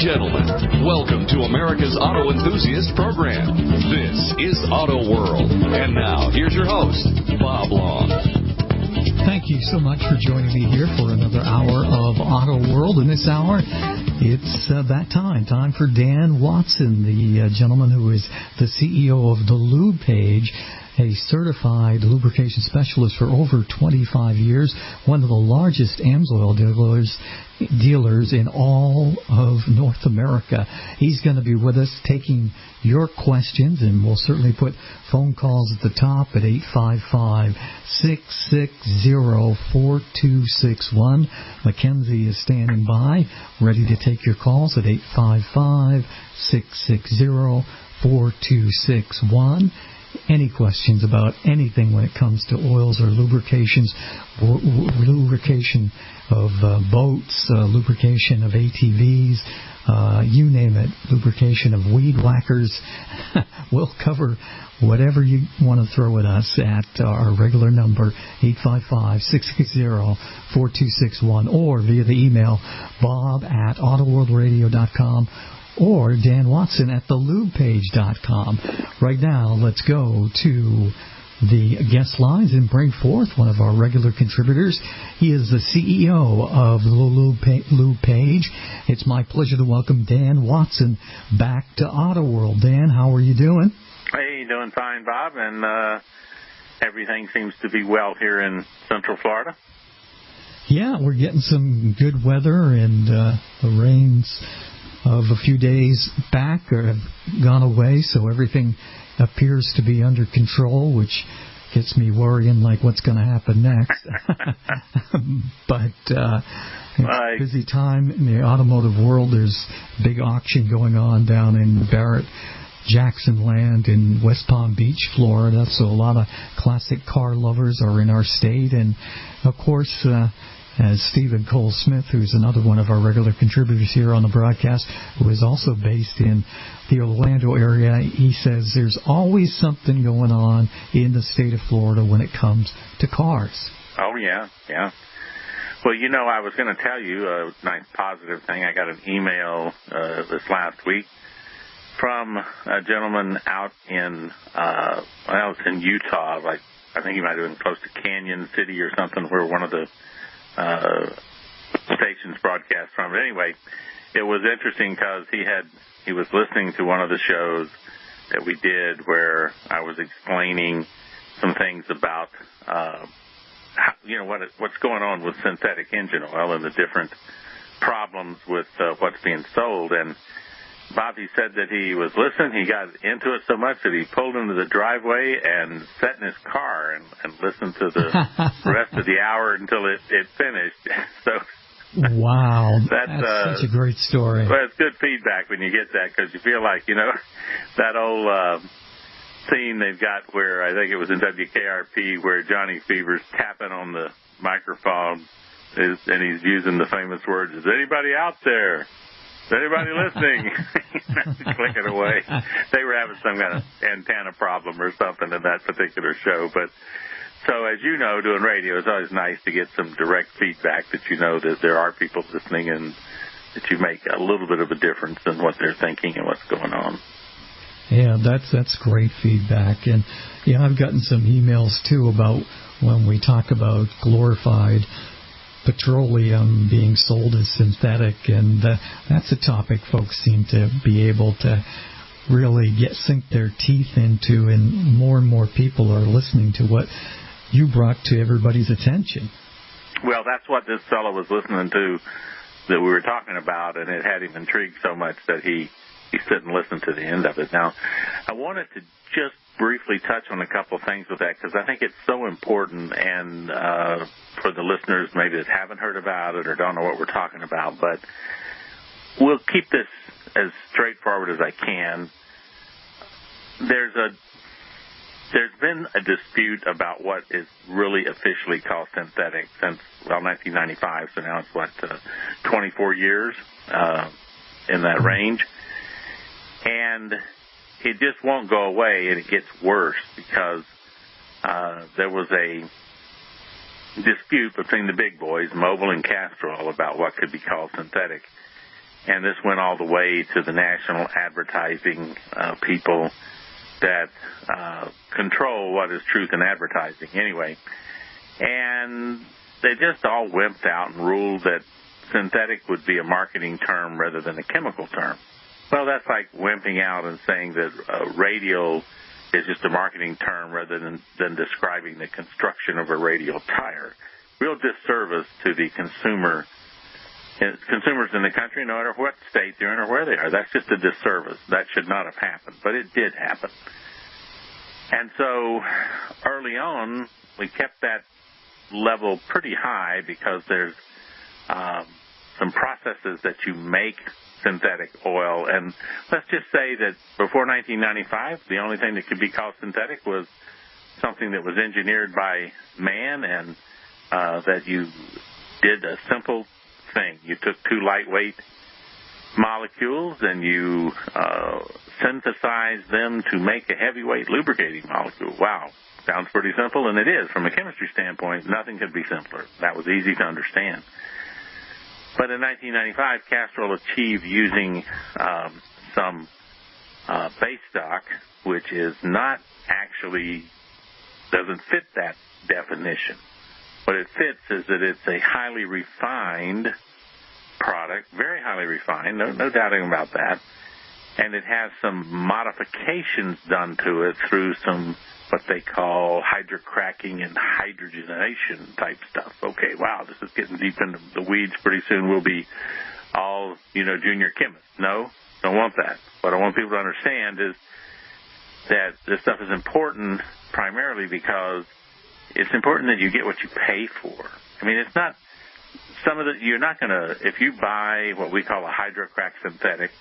gentlemen, welcome to America's Auto Enthusiast Program. This is Auto World. And now, here's your host, Bob Long. Thank you so much for joining me here for another hour of Auto World. In this hour, it's that time for DanWatson, the gentleman who is the CEO of the Lube Page, a certified lubrication specialist for over 25 years, one of the largest AMSOIL dealers in all of North America. He's going to be with us taking your questions, and we'll certainly put phone calls at the top at 855-660-4261. Mackenzie is standing by, ready to take your calls at 855-660-4261. Any questions about anything when it comes to oils or lubrications, lubrication of boats, lubrication of ATVs, you name it, lubrication of weed whackers. We'll cover whatever you want to throw at us at our regular number, 855-660-4261, or via the email, bob@autoworldradio.com, or DanWatson at thelubepage.com. Right now, let's go to the guest lines and bring forth one of our regular contributors. He is the CEO of the Lube Page. It's my pleasure to welcome DanWatson back to Auto World. Dan, how are you doing? Hey, doing fine, Bob, and everything seems to be well here in Central Florida. Yeah, we're getting some good weather, and the rains of a few days back have gone away, so everything appears to be under control, which gets me worrying, like what's going to happen next. But it's a busy time in the automotive world. There's a big auction going on down in Barrett Jackson Land in West Palm Beach, Florida, so a lot of classic car lovers are in our state. And of course, as Stephen Cole Smith, who's another one of our regular contributors here on the broadcast, who is also based in the Orlando area, he says there's always something going on in the state of Florida when it comes to cars. Oh, yeah. Well, you know, I was going to tell you a nice positive thing. I got an email this last week from a gentleman out in, it's in Utah. Like, I think he might have been close to Canyon City or something, where one of the stations broadcast from. But anyway, it was interesting because he was listening to one of the shows that we did where I was explaining some things about what's going on with synthetic engine oil and the different problems with what's being sold. And Bobby said that he was listening. He got into it so much that he pulled into the driveway and sat in his car and listened to the rest of the hour until it finished. So, wow, that's such a great story. Well, it's good feedback when you get that, because you feel like, that old scene they've got where I think it was in WKRP where Johnny Fever's tapping on the microphone and he's using the famous words, "Is anybody out there? Is anybody listening?" Clicking away. They were having some kind of antenna problem or something in that particular show. But so, as you know, doing radio, it's always nice to get some direct feedback that you know that there are people listening and that you make a little bit of a difference in what they're thinking and what's going on. Yeah, that's great feedback. And yeah, I've gotten some emails too about when we talk about glorified petroleum being sold as synthetic, and that's a topic folks seem to be able to really sink their teeth into, and more people are listening to what you brought to everybody's attention. Well, that's what this fellow was listening to that we were talking about, and it had him intrigued so much that he sit and listen to the end of it. Now, I wanted to just briefly touch on a couple of things with that, because I think it's so important, and for the listeners maybe that haven't heard about it or don't know what we're talking about, but we'll keep this as straightforward as I can. There's been a dispute about what is really officially called synthetic since, 1995, so now it's 24 years in that range. And it just won't go away, and it gets worse because there was a dispute between the big boys, Mobil and Castrol, about what could be called synthetic. and this went all the way to the national advertising people that control what is truth in advertising anyway. And they just all wimped out and ruled that synthetic would be a marketing term rather than a chemical term. Well, that's like wimping out and saying that radial is just a marketing term rather than describing the construction of a radial tire. Real disservice to the consumers in the country, no matter what state they're in or where they are. That's just a disservice. That should not have happened, but it did happen. And so early on, we kept that level pretty high because there's some processes that you make synthetic oil. And let's just say that before 1995, the only thing that could be called synthetic was something that was engineered by man, and that you did a simple thing. You took two lightweight molecules and you synthesized them to make a heavyweight lubricating molecule. Wow. Sounds pretty simple, and it is. From a chemistry standpoint, nothing could be simpler. That was easy to understand. But in 1995, Castrol achieved using some base stock, which is not actually, doesn't fit that definition. What it fits is that it's a highly refined product, very highly refined, no doubting about that, and it has some modifications done to it through some what they call hydrocracking and hydrogenation type stuff. Okay, wow, this is getting deep into the weeds. Pretty soon we'll be all, junior chemists. No, don't want that. What I want people to understand is that this stuff is important primarily because it's important that you get what you pay for. I mean, it's not you're not going to, if you buy what we call a hydrocrack synthetic,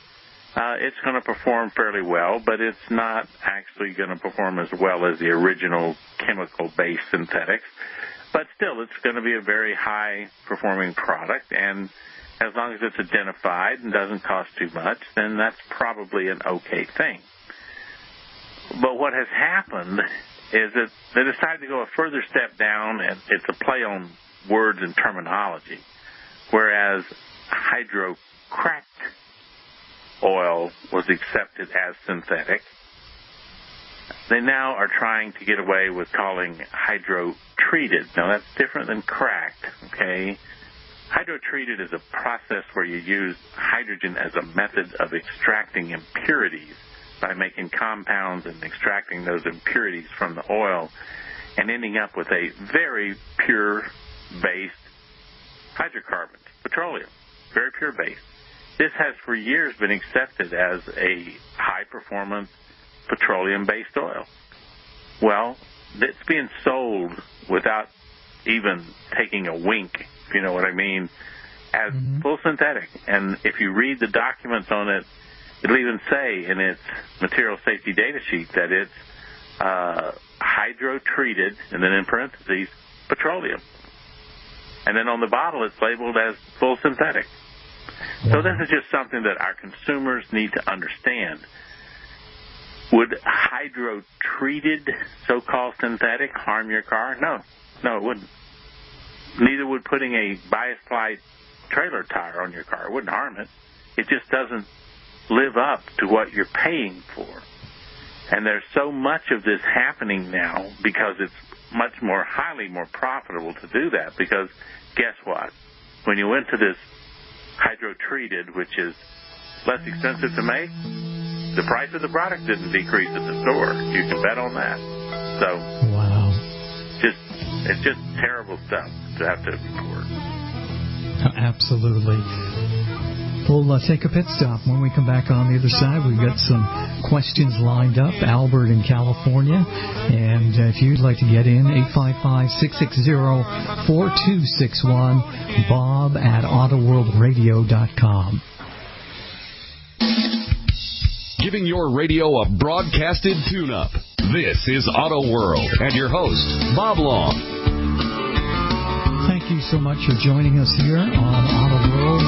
it's going to perform fairly well, but it's not actually going to perform as well as the original chemical-based synthetics. But still, it's going to be a very high-performing product, and as long as it's identified and doesn't cost too much, then that's probably an okay thing. But what has happened is that they decided to go a further step down, and it's a play on words and terminology, whereas hydrocracked oil was accepted as synthetic. They now are trying to get away with calling hydro-treated. Now, that's different than cracked, okay? Hydro-treated is a process where you use hydrogen as a method of extracting impurities by making compounds and extracting those impurities from the oil and ending up with a very pure-based hydrocarbon, petroleum, very pure base. This has for years been accepted as a high-performance petroleum-based oil. Well, it's being sold without even taking a wink, if you know what I mean, as full synthetic. And if you read the documents on it, it'll even say in its material safety data sheet that it's hydro-treated, and then in parentheses, petroleum. And then on the bottle, it's labeled as full synthetic. So this is just something that our consumers need to understand. Would hydro-treated, so-called synthetic, harm your car? No, it wouldn't. Neither would putting a bias-ply trailer tire on your car. It wouldn't harm it. It just doesn't live up to what you're paying for. And there's so much of this happening now because it's highly more profitable to do that, because guess what? When you went to this hydro-treated, which is less expensive to make, the price of the product didn't decrease at the store. You can bet on that. So, wow, it's just terrible stuff to have to report. Absolutely. We'll take a pit stop. When we come back on the other side, we've got some questions lined up. Albert in California. And if you'd like to get in, 855-660-4261, Bob at AutoWorldRadio.com. Giving your radio a broadcasted tune-up. This is Auto World and your host, Bob Long. Thank Thank you so much for joining us here on Auto World.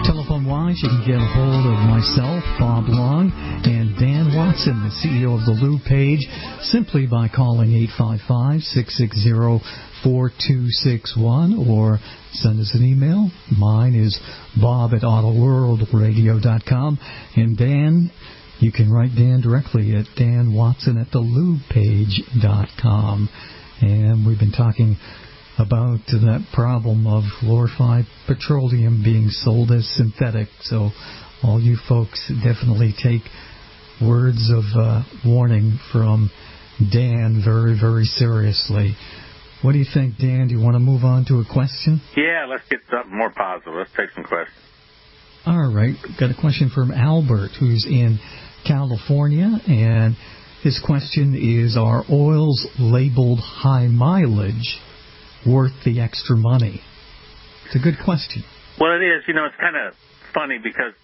Telephone-wise, you can get a hold of myself, Bob Long, and Dan Watson, the CEO of the Lube Page, simply by calling 855-660-4261 or send us an email. Mine is bob@autoworldradio.com. And Dan, you can write Dan directly at danwatson@thelubepage.com. And we've been talking about that problem of glorified petroleum being sold as synthetic. So all you folks definitely take words of warning from Dan very, very seriously. What do you think, Dan? Do you want to move on to a question? Yeah, let's get something more positive. Let's take some questions. All right. We've got a question from Albert, who's in California, and his question is, are oils labeled high mileage worth the extra money? It's a good question. Well, it is. It's kind of funny because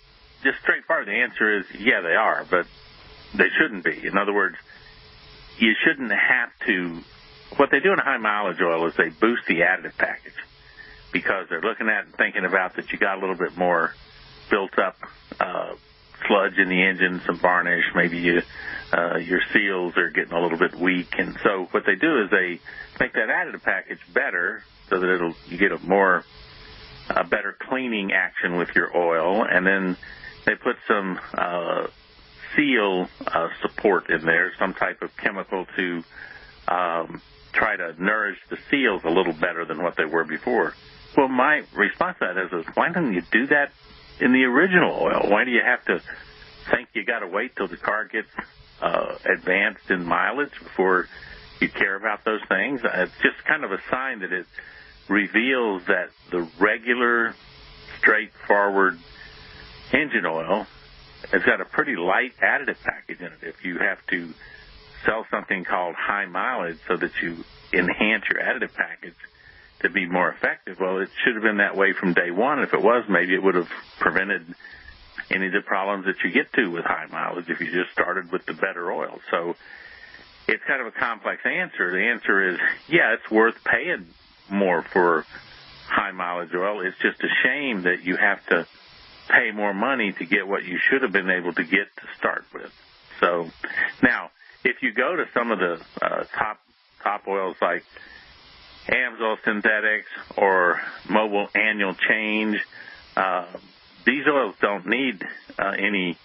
just straightforward, the answer is, yeah, they are, but they shouldn't be. In other words, you shouldn't have to. What they do in a high mileage oil is they boost the additive package because they're looking at and thinking about that you got a little bit more built up sludge in the engine, some varnish, maybe your seals are getting a little bit weak. And so what they do is they make that additive package better so that you get a better cleaning action with your oil. And then they put some seal support in there, some type of chemical to try to nourish the seals a little better than what they were before. Well, my response to that is why don't you do that in the original oil? Why do you have to think you got to wait till the car gets advanced in mileage before you care about those things? It's just kind of a sign that it reveals that the regular, straightforward engine oil has got a pretty light additive package in it. If you have to sell something called high mileage so that you enhance your additive package to be more effective, well, it should have been that way from day one. If it was, maybe it would have prevented any of the problems that you get to with high mileage if you just started with the better oil. So it's kind of a complex answer. The answer is, yeah, it's worth paying more for high mileage oil. It's just a shame that you have to pay more money to get what you should have been able to get to start with. So now, if you go to some of the top oils like AMSOIL synthetics or mobile annual change, these oils don't need any,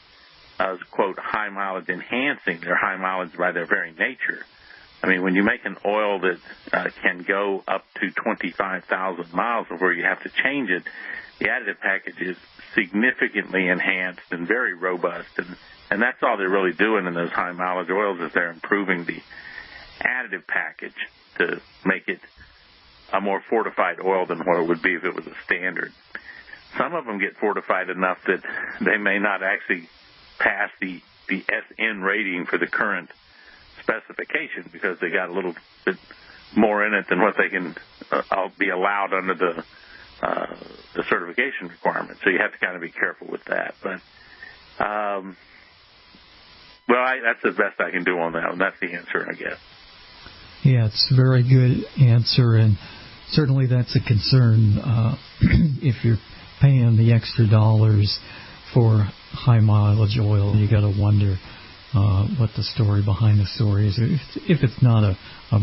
quote, high mileage enhancing. They're high mileage by their very nature. I mean, when you make an oil that can go up to 25,000 miles before you have to change it, the additive package is significantly enhanced and very robust. And that's all they're really doing in those high mileage oils is they're improving the additive package to make it a more fortified oil than what it would be if it was a standard. Some of them get fortified enough that they may not actually pass the SN rating for the current specification because they got a little bit more in it than what they can be allowed under the certification requirement. So you have to kind of be careful with that. But that's the best I can do on that one. That's the answer, I guess. Yeah, it's a very good answer, and certainly that's a concern if you're paying the extra dollars for high mileage oil. You got to wonder what the story behind the story is. If it's not a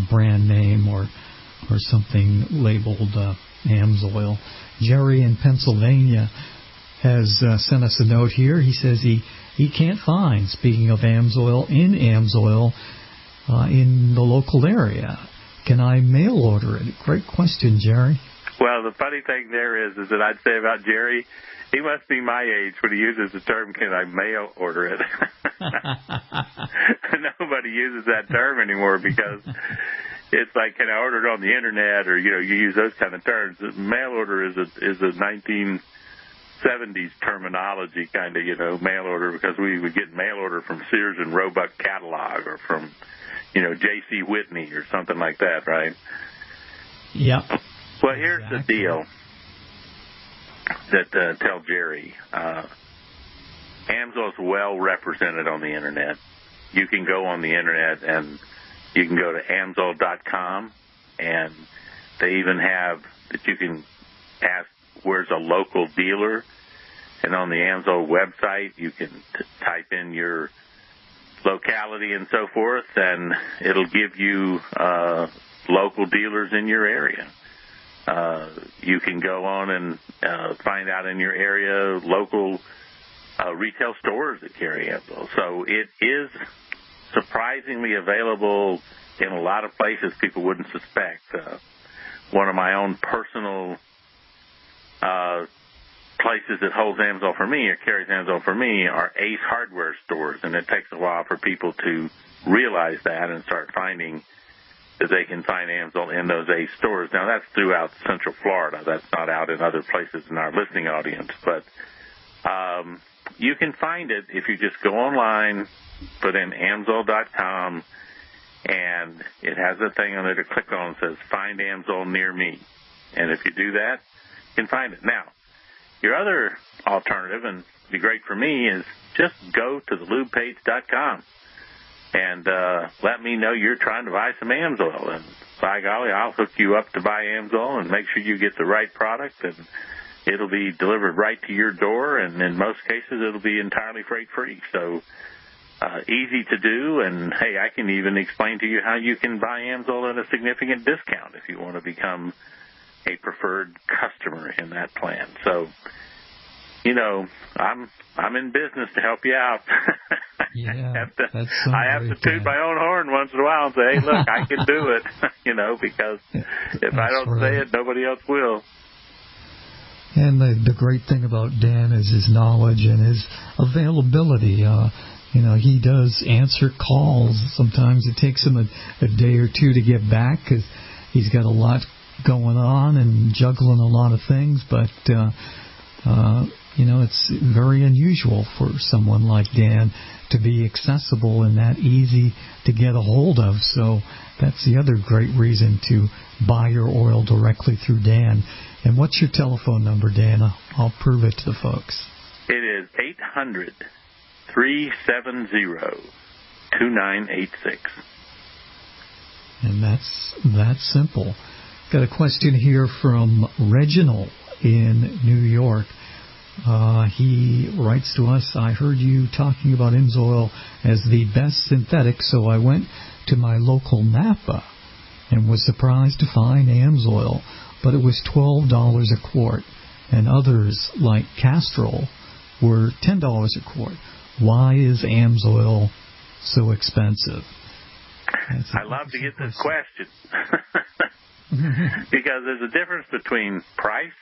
brand name or something labeled AMSOIL. Jerry in Pennsylvania has sent us a note here. He says he can't find, speaking of AMSOIL, in the local area. Can I mail order it? Great question, Jerry. Well, the funny thing there is that I'd say about Jerry, he must be my age when he uses the term, can I mail order it? Nobody uses that term anymore because it's like, can I order it on the internet, or, you use those kind of terms. Mail order is a 1970s terminology kind of, mail order, because we would get mail order from Sears and Roebuck catalog or from, J.C. Whitney or something like that, right? Yep. Well, here's the deal that tell Jerry. AMSOIL is well represented on the internet. You can go on the internet and you can go to AMSOIL.com, and they even have that you can ask, where's a local dealer? And on the AMSOIL website, you can type in your locality and so forth, and it'll give you local dealers in your area. You can go on and find out in your area local retail stores that carry AMSOIL. So it is surprisingly available in a lot of places people wouldn't suspect. One of my own personal places that holds AMSOIL for me or carries AMSOIL for me are Ace hardware stores, and it takes a while for people to realize that and start finding that they can find AMSOIL in those Ace stores. Now, that's throughout Central Florida. That's not out in other places in our listening audience. But you can find it if you just go online, put in AMSOIL.com, and it has a thing on there to click on that says, Find AMSOIL Near Me. And if you do that, you can find it. Now, your other alternative, and be great for me, is just go to the lubepage.com. And let me know you're trying to buy some AMSOIL. And by golly, I'll hook you up to buy AMSOIL and make sure you get the right product. And it'll be delivered right to your door. And in most cases, it'll be entirely freight-free. So easy to do. And, hey, I can even explain to you how you can buy AMSOIL at a significant discount if you want to become a preferred customer in that plan. So, you know, I'm in business to help you out. Yeah, I have to toot my own horn once in a while and say, hey, look, I can do it, you know, because if I don't say it, nobody else will. And the great thing about Dan is his knowledge and his availability. You know, he does answer calls. Sometimes it takes him a day or two to get back because he's got a lot going on and juggling a lot of things, but you know, it's very unusual for someone like Dan to be accessible and that easy to get a hold of. So that's the other great reason to buy your oil directly through Dan. And what's your telephone number, Dan? I'll prove it to the folks. It is 800-370-2986. And that's that simple. Got a question here from Reginald in New York. He writes to us, I heard you talking about AMSOIL as the best synthetic, so I went to my local Napa and was surprised to find AMSOIL, but it was $12 a quart, and others like Castrol were $10 a quart. Why is AMSOIL so expensive? I love to get this question because there's a difference between price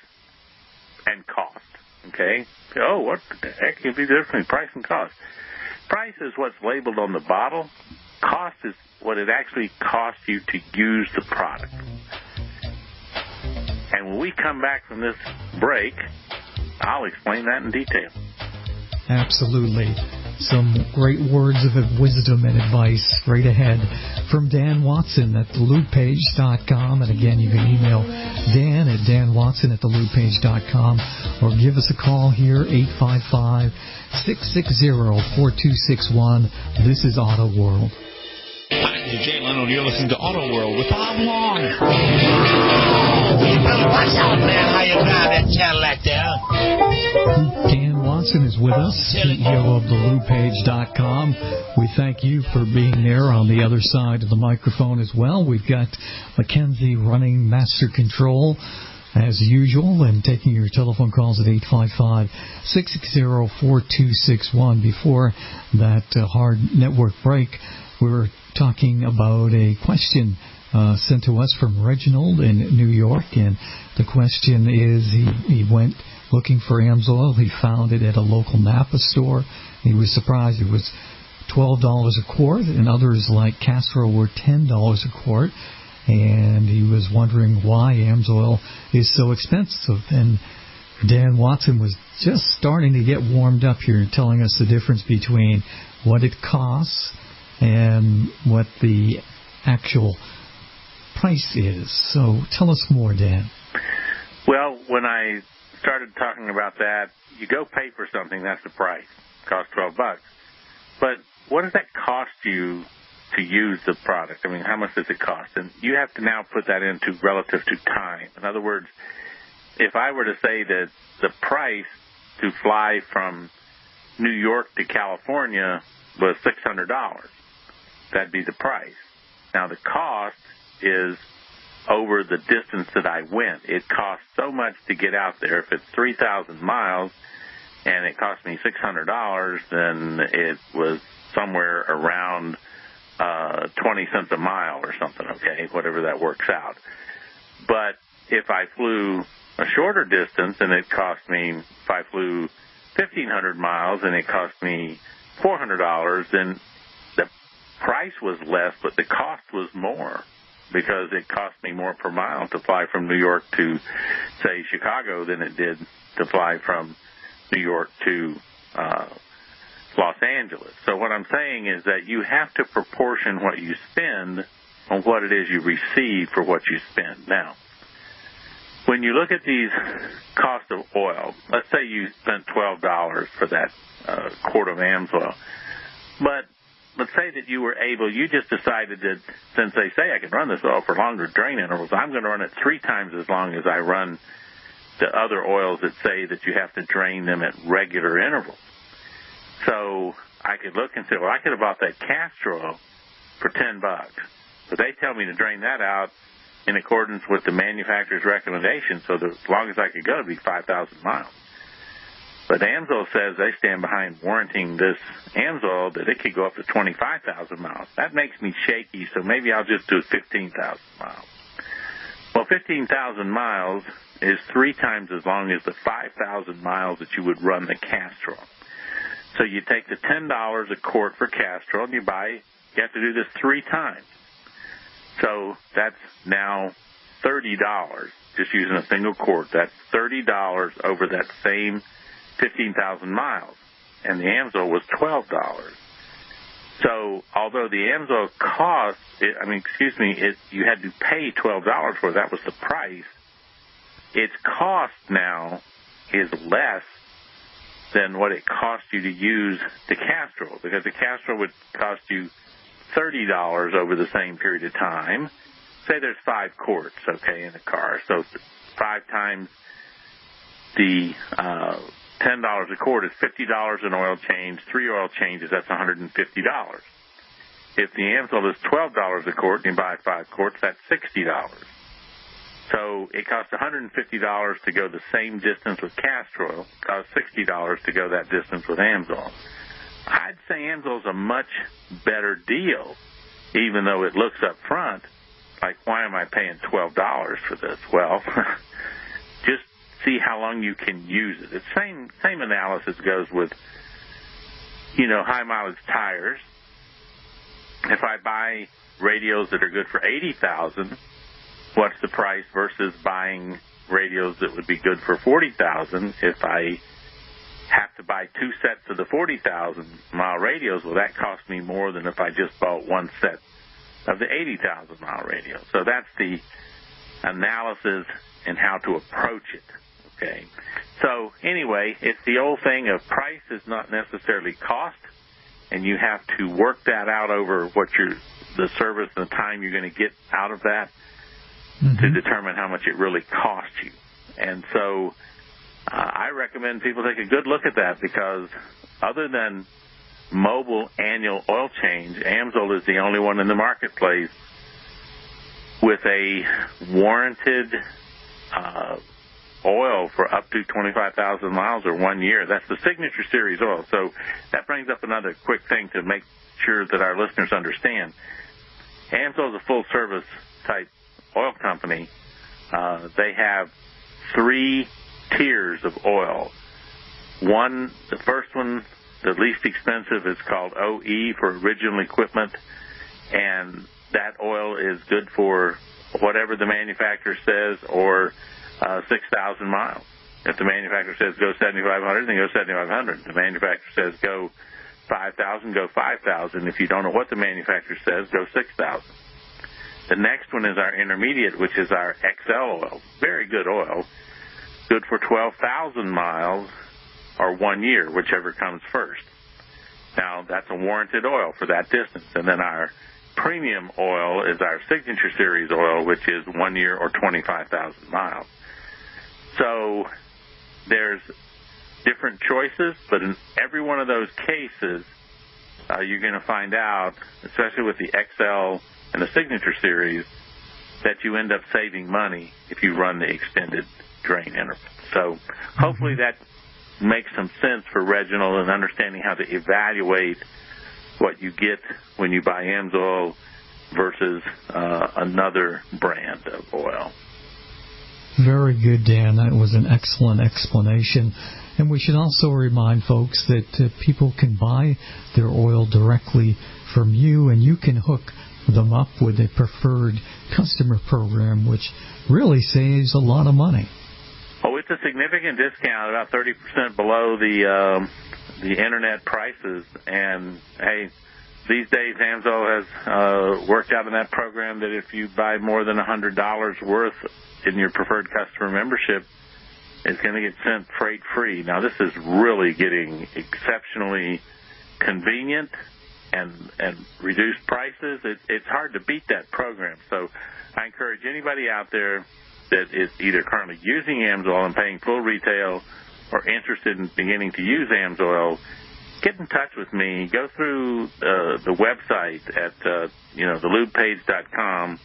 and cost. Okay? Oh, what the heck can be the difference between price and cost? Price is what's labeled on the bottle. Cost is what it actually costs you to use the product. And when we come back from this break, I'll explain that in detail. Absolutely. Some great words of wisdom and advice straight ahead from DanWatson at thelubepage.com. And again, you can email Dan at DanWatson at thelubepage.com or give us a call here, 855-660-4261. This is Auto World. Hi, this is Jay Leno, and you're listening to Auto World with Bob Long. What's up, man? How you drive that Cadillac there? DanWatson is with us, CEO of thelubepage.com. We thank you for being there on the other side of the microphone as well. We've got Mackenzie running master control as usual and taking your telephone calls at 855-660-4261. Before that hard network break, we were talking about a question sent to us from Reginald in New York, and the question is he went looking for AMSOIL. He found it at a local Napa store. He was surprised it was $12 a quart, and others like Castrol were $10 a quart, and he was wondering why AMSOIL is so expensive. And DanWatson was just starting to get warmed up here, telling us the difference between what it costs and what the actual price is. So tell us more, Dan. Well, when I started talking about that, you go pay for something, that's the price. It costs $12. But what does that cost you to use the product? I mean, how much does it cost? And you have to now put that into relative to time. In other words, if I were to say that the price to fly from New York to California was $600, that'd be the price. Now, the cost is over the distance that I went. It costs so much to get out there. If it's 3,000 miles and it cost me $600, then it was somewhere around 20 cents a mile or something, okay, whatever that works out. But if I flew a shorter distance and it cost me, if I flew 1,500 miles and it cost me $400, then the price was less, but the cost was more, because it cost me more per mile to fly from New York to, say, Chicago than it did to fly from New York to Los Angeles. So what I'm saying is that you have to proportion what you spend on what it is you receive for what you spend. Now, when you look at these cost of oil, let's say you spent $12 for that quart of AMSOIL, but let's say that you just decided that since they say I can run this oil for longer drain intervals, I'm going to run it 3 times as long as I run the other oils that say that you have to drain them at regular intervals. So I could look and say, well, I could have bought that castor oil for $10, but they tell me to drain that out in accordance with the manufacturer's recommendation, so that as long as I could go, it'd be 5,000 miles. But AMSOIL says they stand behind warranting this AMSOIL that it could go up to 25,000 miles. That makes me shaky, so maybe I'll just do 15,000 miles. Well, 15,000 miles is 3 times as long as the 5,000 miles that you would run the castor oil. So you take the $10 a quart for castor oil, and you have to do this 3 times. So that's now $30, just using a single quart. That's $30 over that same 15,000 miles, and the AMSOIL was $12. So although the AMSOIL cost, you had to pay $12 for it, that was the price, its cost now is less than what it cost you to use the castor oil, because the castor oil would cost you $30 over the same period of time. Say there's 5 quarts, okay, in the car. So 5 times the $10 a quart is $50 in oil change. 3 oil changes, that's $150. If the AMSOIL is $12 a quart and you buy 5 quarts, that's $60. So it costs $150 to go the same distance with castor oil. It costs $60 to go that distance with AMSOIL. I'd say AMSOIL's a much better deal, even though it looks up front like, why am I paying $12 for this? Well, just see how long you can use it. The same analysis goes with, high mileage tires. If I buy radios that are good for 80,000, what's the price versus buying radios that would be good for 40,000? If I have to buy 2 sets of the 40,000 mile radios, well, that costs me more than if I just bought 1 set of the 80,000 mile radio. So that's the analysis and how to approach it. Okay. So anyway, it's the old thing of price is not necessarily cost, and you have to work that out over what the service and the time you're going to get out of that to determine how much it really costs you. And so I recommend people take a good look at that, because other than mobile annual oil change, AMSOIL is the only one in the marketplace with a warranted oil for up to 25,000 miles or 1 year. That's the Signature Series oil. So that brings up another quick thing to make sure that our listeners understand. AMSOIL is a full-service type oil company. They have 3 tiers of oil. The first one, the least expensive, is called OE for original equipment, and that oil is good for whatever the manufacturer says, or 6,000 miles. If the manufacturer says go 7,500, then go 7,500. If the manufacturer says go 5,000, go 5,000. If you don't know what the manufacturer says, go 6,000. The next one is our intermediate, which is our XL oil. Very good oil. Good for 12,000 miles or 1 year, whichever comes first. Now, that's a warranted oil for that distance. And then our premium oil is our Signature Series oil, which is 1 year or 25,000 miles. So there's different choices, but in every one of those cases, you're going to find out, especially with the XL and the Signature Series, that you end up saving money if you run the extended drain interval. So hopefully that makes some sense for Reginald in understanding how to evaluate what you get when you buy AMSOIL versus another brand of oil. Very good, Dan. That was an excellent explanation. And we should also remind folks that people can buy their oil directly from you, and you can hook them up with a preferred customer program, which really saves a lot of money. Oh, it's a significant discount, about 30% below the internet prices. And hey, these days AMSOIL has worked out in that program that if you buy more than $100 worth in your preferred customer membership, it's going to get sent freight free. Now, this is really getting exceptionally convenient and reduced prices. It's hard to beat that program. So I encourage anybody out there that is either currently using AMSOIL and paying full retail or interested in beginning to use AMSOIL, get in touch with me. Go through the website at thelubepage.com.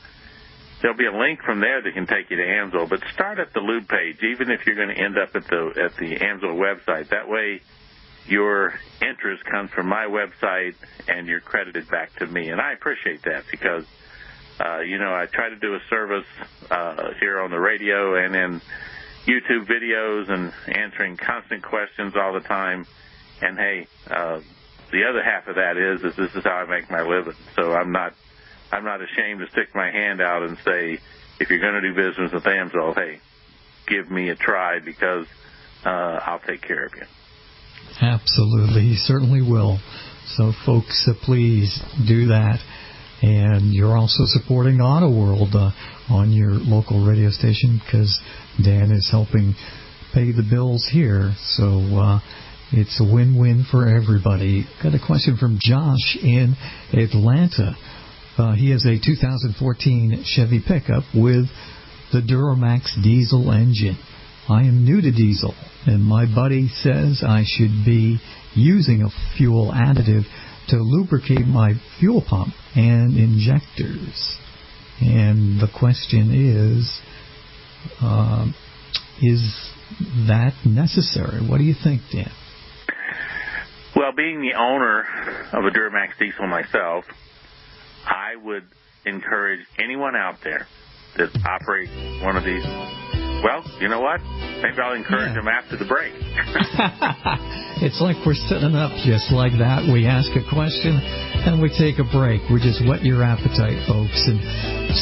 There'll be a link from there that can take you to AMSOIL, but start at the lube page, even if you're going to end up at the AMSOIL website. That way, your interest comes from my website and you're credited back to me, and I appreciate that because I try to do a service here on the radio and in YouTube videos and answering constant questions all the time. And hey, the other half of that is this is how I make my living. So I'm not ashamed to stick my hand out and say, if you're going to do business with AMSOIL, hey, give me a try because I'll take care of you. Absolutely, he certainly will. So, folks, please do that. And you're also supporting Auto World on your local radio station because Dan is helping pay the bills here. So it's a win-win for everybody. Got a question from Josh in Atlanta. He has a 2014 Chevy pickup with the Duramax diesel engine. I am new to diesel, and my buddy says I should be using a fuel additive to lubricate my fuel pump and injectors. And the question is that necessary? What do you think, Dan? Well, being the owner of a Duramax Diesel myself, I would encourage anyone out there that operates one of these. Well, you know what? Maybe I'll encourage them after the break. It's like we're setting up just like that. We ask a question and we take a break. We just whet your appetite, folks, and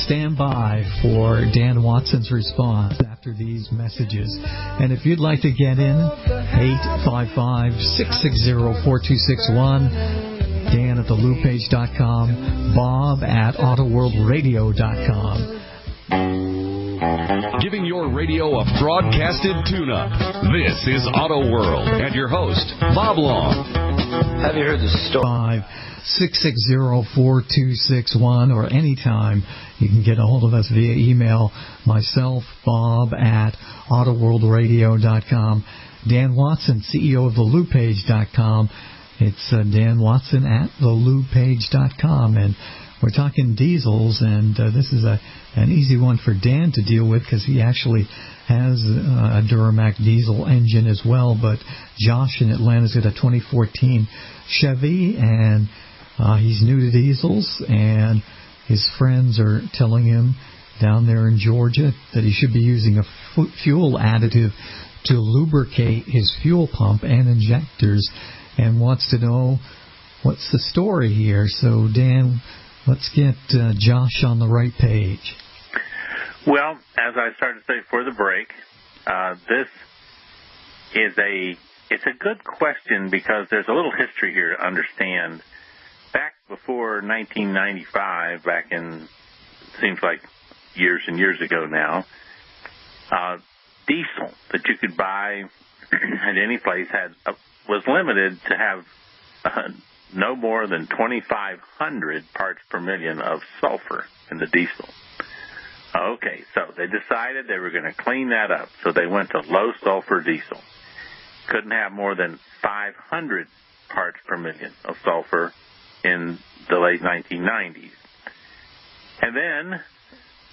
stand by for DanWatson's response after these messages. And if you'd like to get in, 855-660-4261. Dan at thelubepage.com, Bob at autoworldradio.com. Giving your radio a broadcasted tune-up. This is Auto World and your host, Bob Long. Have you heard the story? 660-4261, or anytime you can get a hold of us via email. Myself, Bob at autoworldradio.com. Dan Watson, CEO of thelubepage.com. It's Dan Watson at thelubepage.com, and we're talking diesels, and this is an easy one for Dan to deal with because he actually has a Duramax diesel engine as well. But Josh in Atlanta's got a 2014 Chevy, and he's new to diesels, and his friends are telling him down there in Georgia that he should be using a fuel additive to lubricate his fuel pump and injectors, and wants to know what's the story here. So, Dan, let's get Josh on the right page. Well, as I started to say before the break, this is it's a good question because there's a little history here to understand. Back before 1995, back in, seems like years and years ago now, diesel that you could buy at any place was limited to have no more than 2,500 parts per million of sulfur in the diesel. Okay, so they decided they were going to clean that up, so they went to low sulfur diesel. Couldn't have more than 500 parts per million of sulfur in the late 1990s. And then,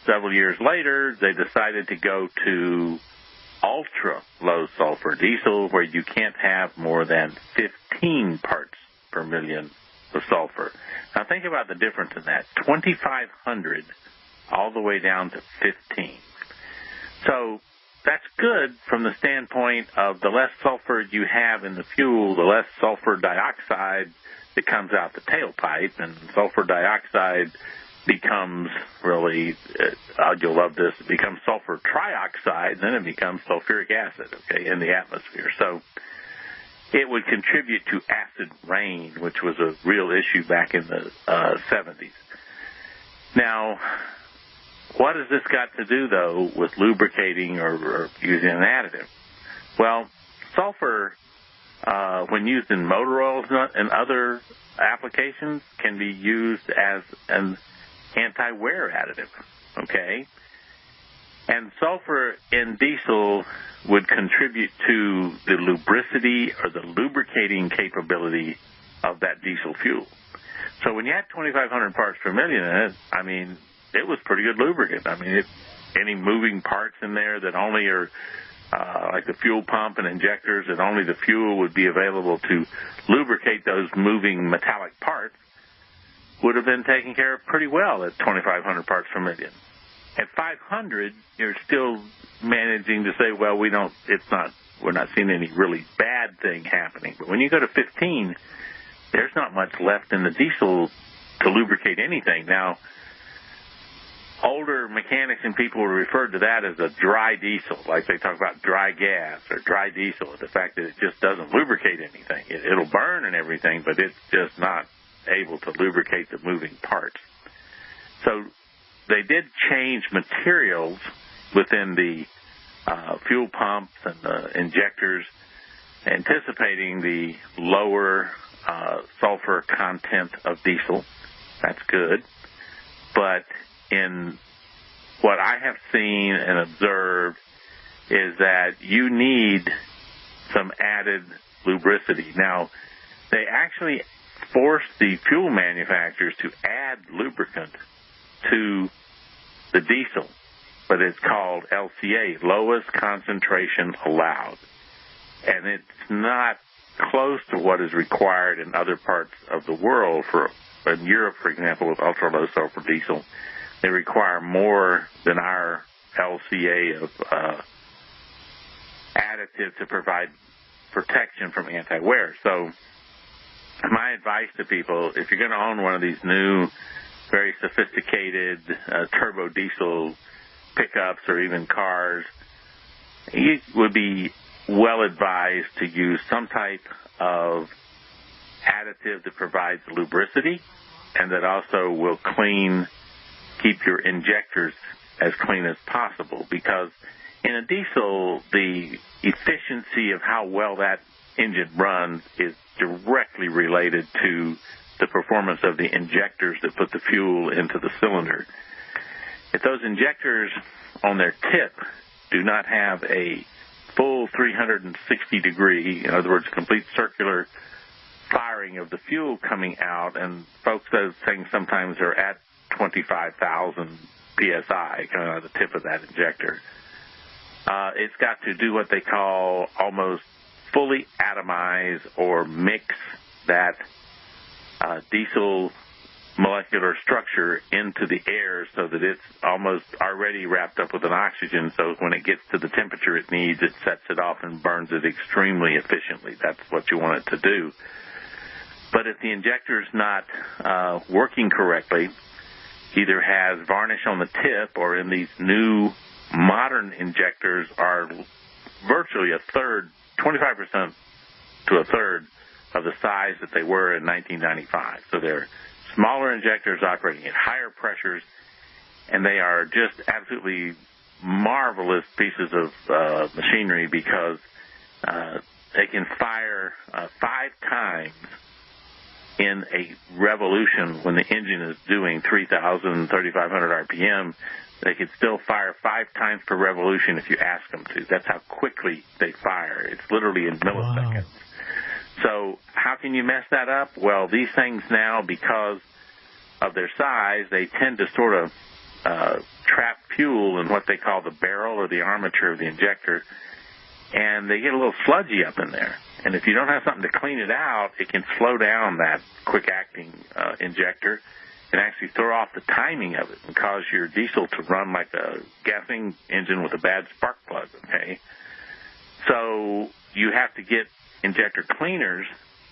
several years later, they decided to go to Ultra-Low Sulpher Diesel, where you can't have more than 15 parts per million of sulfur. Now think about the difference in that. 2,500 all the way down to 15. So that's good from the standpoint of the less sulfur you have in the fuel, the less sulfur dioxide that comes out the tailpipe, and sulfur dioxide becomes really, you'll love this, it becomes sulfur trioxide, and then it becomes sulfuric acid, okay, in the atmosphere. So it would contribute to acid rain, which was a real issue back in the 70s. Now, what has this got to do, though, with lubricating or using an additive? Well, sulfur, when used in motor oils and other applications, can be used as an anti-wear additive, okay? And sulfur in diesel would contribute to the lubricity or the lubricating capability of that diesel fuel. So when you had 2,500 parts per million in it, I mean, it was pretty good lubricant. I mean, any moving parts in there that only are like the fuel pump and injectors, and only the fuel would be available to lubricate those moving metallic parts, would have been taken care of pretty well at 2,500 parts per million. At 500, you're still managing to say, well, we're not seeing any really bad thing happening. But when you go to 15, there's not much left in the diesel to lubricate anything. Now, older mechanics and people referred to that as a dry diesel, like they talk about dry gas or dry diesel, the fact that it just doesn't lubricate anything. It'll burn and everything, but it's just not able to lubricate the moving parts. So they did change materials within the fuel pumps and the injectors, anticipating the lower sulfur content of diesel. That's good. But in what I have seen and observed is that you need some added lubricity. Now, they actually force the fuel manufacturers to add lubricant to the diesel, but it's called LCA, lowest concentration allowed. And it's not close to what is required in other parts of the world. In Europe, for example, with ultra-low sulfur diesel, they require more than our LCA of additive to provide protection from anti-wear. So my advice to people, if you're going to own one of these new, very sophisticated turbo diesel pickups or even cars, you would be well advised to use some type of additive that provides lubricity and that also will keep your injectors as clean as possible, because in a diesel, the efficiency of how well that engine runs is directly related to the performance of the injectors that put the fuel into the cylinder. If those injectors on their tip do not have a full 360-degree, in other words, complete circular firing of the fuel coming out, and folks, those things sometimes are at 25,000 PSI, kind of the tip of that injector. It's got to do what they call almost fully atomize or mix that diesel molecular structure into the air so that it's almost already wrapped up with an oxygen, so when it gets to the temperature it needs, it sets it off and burns it extremely efficiently. That's what you want it to do. But if the injector's not working correctly, either has varnish on the tip, or in these new modern injectors are virtually a third, 25% to a third of the size that they were in 1995. So they're smaller injectors operating at higher pressures, and they are just absolutely marvelous pieces of machinery, because they can fire 5 times in a revolution when the engine is doing 3,000, 3,500 RPM, they could still fire 5 times per revolution if you ask them to. That's how quickly they fire. It's literally in milliseconds. Wow. So how can you mess that up? Well, these things now, because of their size, they tend to sort of trap fuel in what they call the barrel or the armature of the injector, and they get a little sludgy up in there. And if you don't have something to clean it out, it can slow down that quick-acting injector and actually throw off the timing of it and cause your diesel to run like a gasoline engine with a bad spark plug, okay? So you have to get injector cleaners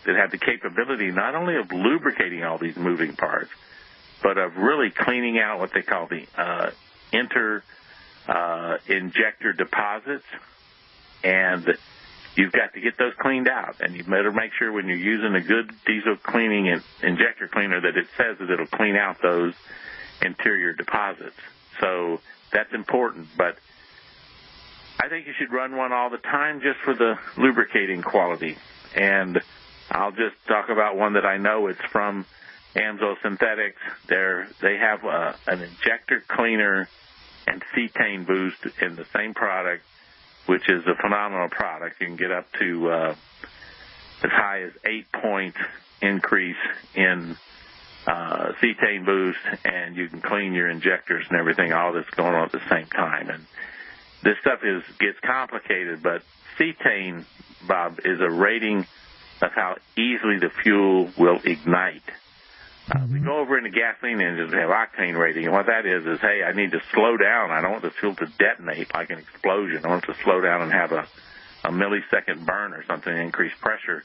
that have the capability not only of lubricating all these moving parts, but of really cleaning out what they call the injector deposits, and you've got to get those cleaned out. And you better make sure when you're using a good diesel cleaning and injector cleaner that it says that it'll clean out those interior deposits. So that's important. But I think you should run one all the time just for the lubricating quality. And I'll just talk about one that I know. It's from Amso Synthetics. They have an injector cleaner and cetane boost in the same product, which is a phenomenal product. You can get up to as high as 8-point increase in cetane boost, and you can clean your injectors and everything, all this going on at the same time. And this stuff gets complicated, but cetane, Bob, is a rating of how easily the fuel will ignite. We go over into gasoline engines, we have octane rating, and what that is, hey, I need to slow down. I don't want the fuel to detonate like an explosion. I want it to slow down and have a millisecond burn or something to increase pressure.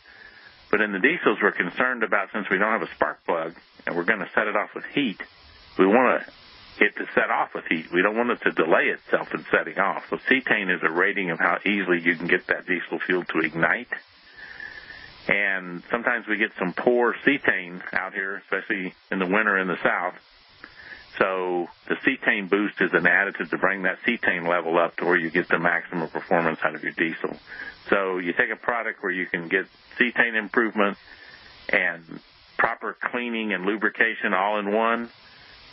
But in the diesels, we're concerned about, since we don't have a spark plug and we're going to set it off with heat, we want it to set off with heat. We don't want it to delay itself in setting off. So cetane is a rating of how easily you can get that diesel fuel to ignite. And sometimes we get some poor cetane out here, especially in the winter in the south. So the cetane boost is an additive to bring that cetane level up to where you get the maximum performance out of your diesel. So you take a product where you can get cetane improvement and proper cleaning and lubrication all in one.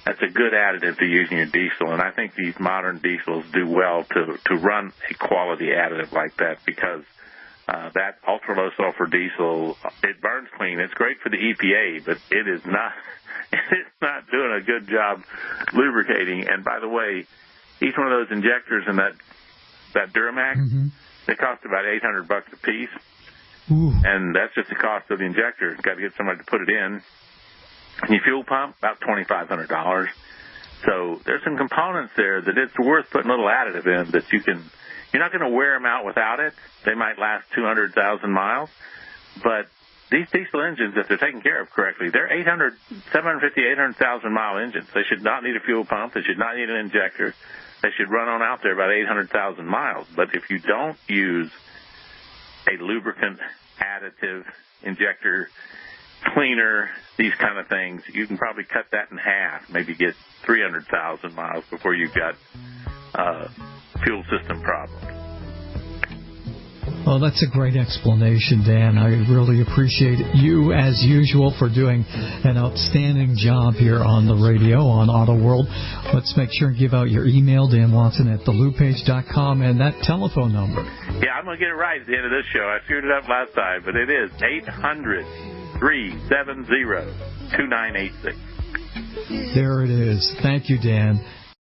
That's a good additive to using your diesel. And I think these modern diesels do well to run a quality additive like that, because that ultra-low sulfur diesel, it burns clean. It's great for the EPA, but it's not doing a good job lubricating. And by the way, each one of those injectors in that Duramax, they cost about $800 a piece. Ooh. And that's just the cost of the injector. You've got to get somebody to put it in. And your fuel pump, about $2,500. So there's some components there that it's worth putting a little additive in that you're not going to wear them out without it. They might last 200,000 miles. But these diesel engines, if they're taken care of correctly, they're 850,000 mile engines. They should not need a fuel pump. They should not need an injector. They should run on out there about 800,000 miles. But if you don't use a lubricant, additive, injector, cleaner, these kind of things, you can probably cut that in half, maybe get 300,000 miles before you've got fuel system problems. Well, that's a great explanation, Dan. I really appreciate you, as usual, for doing an outstanding job here on the radio on Auto World. Let's make sure and give out your email, DanWatson@thelubepage.com, and that telephone number. Yeah, I'm going to get it right at the end of this show. I screwed it up last time, but it is 800-370-2986. There it is. Thank you, Dan.